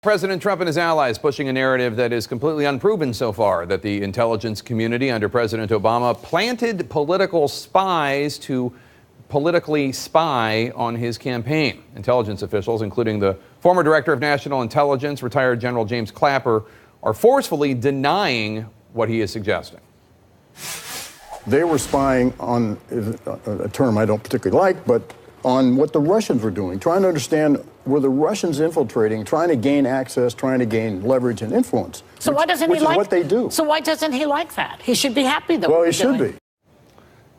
President Trump and his allies pushing a narrative that is completely unproven so far, that the intelligence community under President Obama planted political spies to politically spy on his campaign. Intelligence officials, including the former director of national intelligence, retired General James Clapper, are forcefully denying what he is suggesting. They were spying on a term I don't particularly like, but on what the Russians were doing, trying to understand, were the Russians infiltrating, trying to gain access, trying to gain leverage and influence. So why doesn't he like what they do? So why doesn't he like that? He should be happy that. Well, he should be.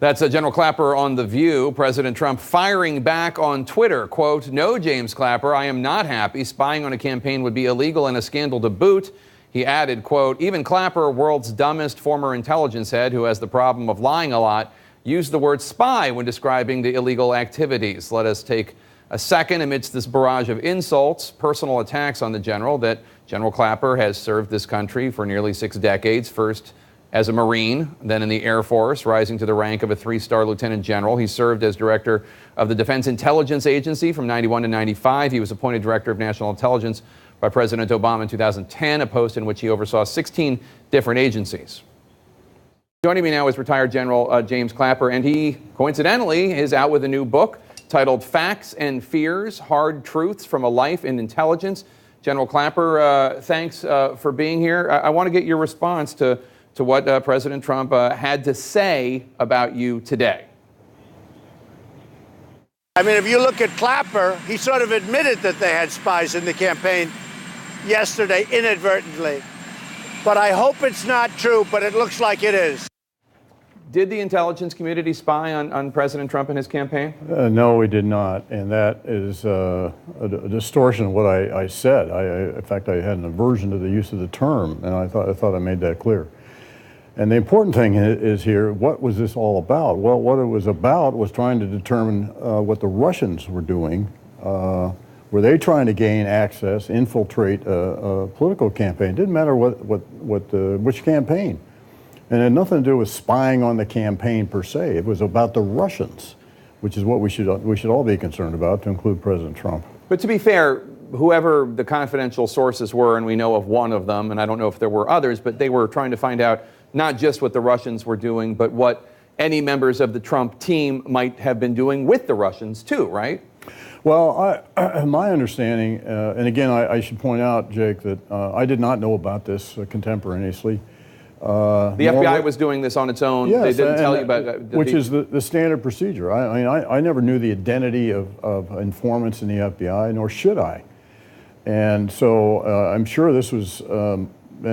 That's General Clapper on The View. President Trump firing back on Twitter. Quote, "No, James Clapper, I am not happy. Spying on a campaign would be illegal and a scandal to boot." He added, quote, "Even Clapper, world's dumbest former intelligence head who has the problem of lying a lot, used the word spy when describing the illegal activities." Let us take a second amidst this barrage of insults, personal attacks on the general, that General Clapper has served this country for nearly 6 decades, first as a Marine, then in the Air Force, rising to the rank of a 3-star lieutenant general. He served as director of the Defense Intelligence Agency from 91 to 95. He was appointed director of national intelligence by President Obama in 2010, a post in which he oversaw 16 different agencies. Joining me now is retired General James Clapper, and he, coincidentally, is out with a new book titled Facts and Fears, Hard Truths from a Life in Intelligence. General Clapper, thanks for being here. I want to get your response to what President Trump had to say about you today. I mean, if you look at Clapper, he sort of admitted that they had spies in the campaign yesterday inadvertently. But I hope it's not true, but it looks like it is. Did the intelligence community spy on President Trump and his campaign? No, we did not, and that is a distortion of what I said. In fact, I had an aversion to the use of the term, and I thought I made that clear. And the important thing is here, what was this all about? Well, what it was about was trying to determine what the Russians were doing. Were they trying to gain access, infiltrate a political campaign? It didn't matter which campaign. And it had nothing to do with spying on the campaign per se. It was about the Russians, which is what we should all be concerned about, to include President Trump. But to be fair, whoever the confidential sources were, and we know of one of them, and I don't know if there were others, but they were trying to find out not just what the Russians were doing, but what any members of the Trump team might have been doing with the Russians too, right? Well, my understanding, and again, I should point out, Jake, that I did not know about this contemporaneously. The FBI was doing this on its own. Yes, they didn't tell you about which is the standard procedure. I never knew the identity of informants in the FBI, nor should I. And so I'm sure this was, and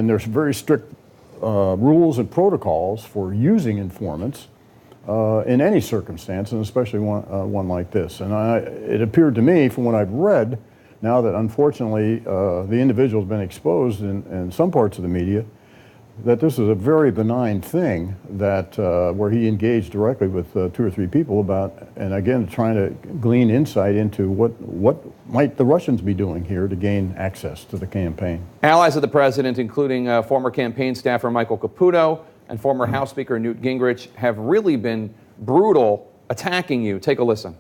there's very strict rules and protocols for using informants in any circumstance, and especially one like this. And it appeared to me, from what I've read, now that unfortunately the individual's been exposed in some parts of the media, that this is a very benign thing, that where he engaged directly with 2 or 3 people about, and again, trying to glean insight into what might the Russians be doing here to gain access to the campaign. Allies of the president, including former campaign staffer Michael Caputo and former House Speaker Newt Gingrich, have really been brutal attacking you. Take a listen.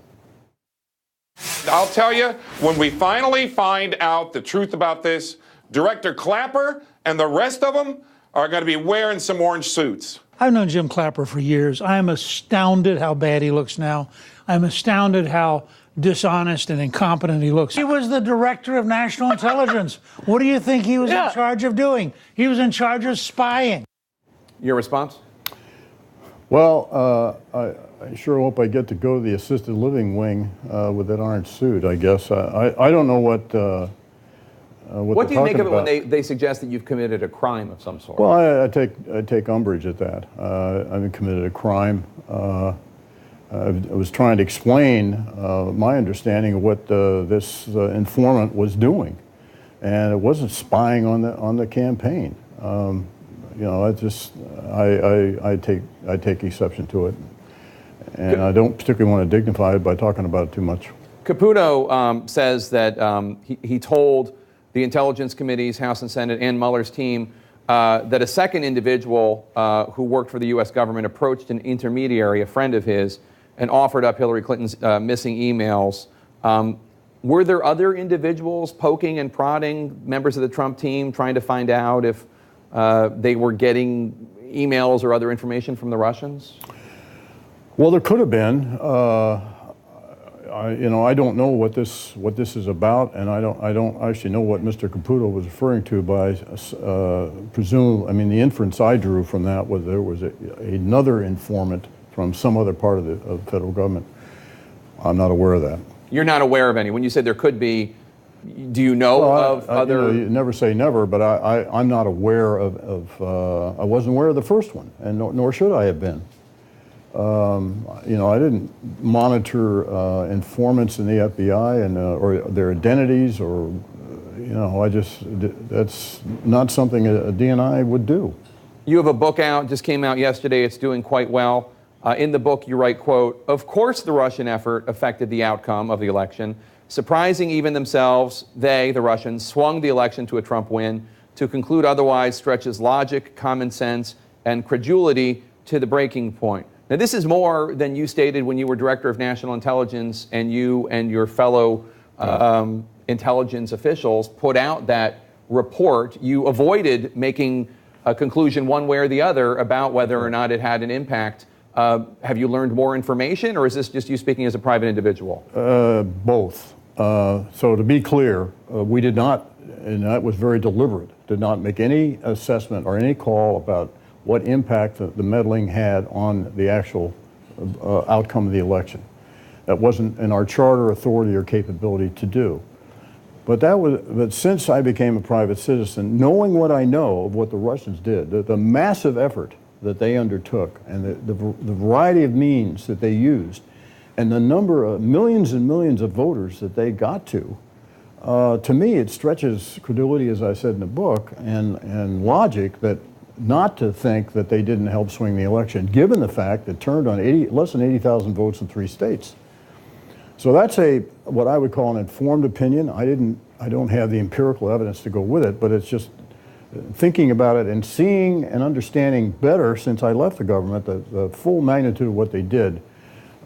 I'll tell you, when we finally find out the truth about this, Director Clapper and the rest of them are going to be wearing some orange suits. I've known Jim Clapper for years. I am astounded how bad he looks now. I'm astounded how dishonest and incompetent he looks. He was the director of national intelligence. What do you think he was in charge of doing? He was in charge of spying. Your response? Well, I sure hope I get to go to the assisted living wing with that orange suit, I guess. I don't know what do you make of it when they suggest that you've committed a crime of some sort? Well, I take umbrage at that. I haven't committed a crime. I was trying to explain my understanding of what this informant was doing, and it wasn't spying on the campaign. I take exception to it, and I don't particularly want to dignify it by talking about it too much. Caputo says that he told the Intelligence Committees, House and Senate, and Mueller's team that a second individual who worked for the U.S. government approached an intermediary, a friend of his, and offered up Hillary Clinton's missing emails. Were there other individuals poking and prodding members of the Trump team, trying to find out if they were getting emails or other information from the Russians? Well, there could have been. I don't know what this is about, and I don't actually know what Mr. Caputo was referring to by presume. I mean, the inference I drew from that was there was another informant from some other part of the federal government. I'm not aware of that. You're not aware of any. When you say there could be, do you know of other? You never say never, but I'm not aware of I wasn't aware of the first one, and nor should I have been. I didn't monitor informants in the FBI and or their identities, or that's not something a DNI would do. You have a book out, just came out yesterday. It's doing quite well. In the book, you write, quote, "Of course the Russian effort affected the outcome of the election. Surprising even themselves, they, the Russians, swung the election to a Trump win. To conclude otherwise stretches logic, common sense, and credulity to the breaking point." Now, this is more than you stated when you were Director of National Intelligence and you and your fellow intelligence officials put out that report. You avoided making a conclusion one way or the other about whether or not it had an impact. Have you learned more information, or is this just you speaking as a private individual? Both. So to be clear, we did not, and that was very deliberate, did not make any assessment or any call about what impact the meddling had on the actual outcome of the election. That wasn't in our charter, authority, or capability to do. But since I became a private citizen, knowing what I know of what the Russians did, the massive effort that they undertook, and the variety of means that they used, and the number of millions and millions of voters that they got to me it stretches credulity, as I said in the book, and logic that not to think that they didn't help swing the election, given the fact it turned on less than 80,000 votes in 3 states. So that's what I would call an informed opinion. I don't have the empirical evidence to go with it, but it's just thinking about it and seeing and understanding better since I left the government the full magnitude of what they did.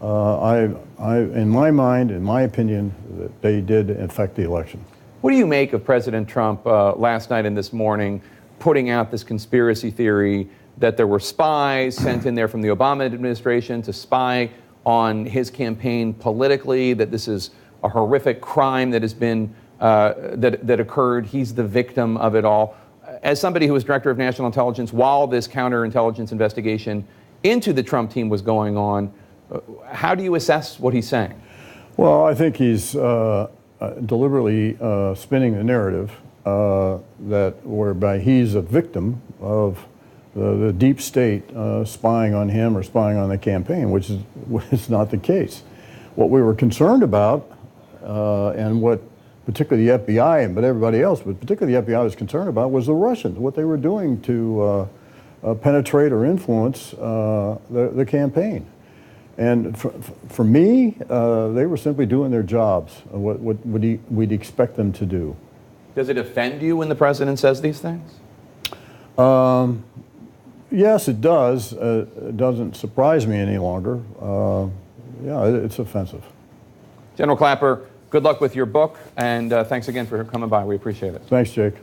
In my mind, in my opinion, that they did affect the election. What do you make of President Trump last night and this morning putting out this conspiracy theory that there were spies sent in there from the Obama administration to spy on his campaign politically, that this is a horrific crime that has been that occurred? He's the victim of it all. As somebody who was Director of National Intelligence while this counterintelligence investigation into the Trump team was going on, how do you assess what he's saying? Well, I think he's deliberately spinning the narrative that whereby he's a victim of the deep state spying on him or spying on the campaign, which is not the case. What we were concerned about, and what particularly the FBI, but everybody else, but particularly the FBI was concerned about, was the Russians, what they were doing to penetrate or influence the campaign. And for me, they were simply doing their jobs, what we'd expect them to do. Does it offend you when the president says these things? Yes, it does. It doesn't surprise me any longer. Yeah, it's offensive. General Clapper, good luck with your book, and thanks again for coming by. We appreciate it. Thanks, Jake.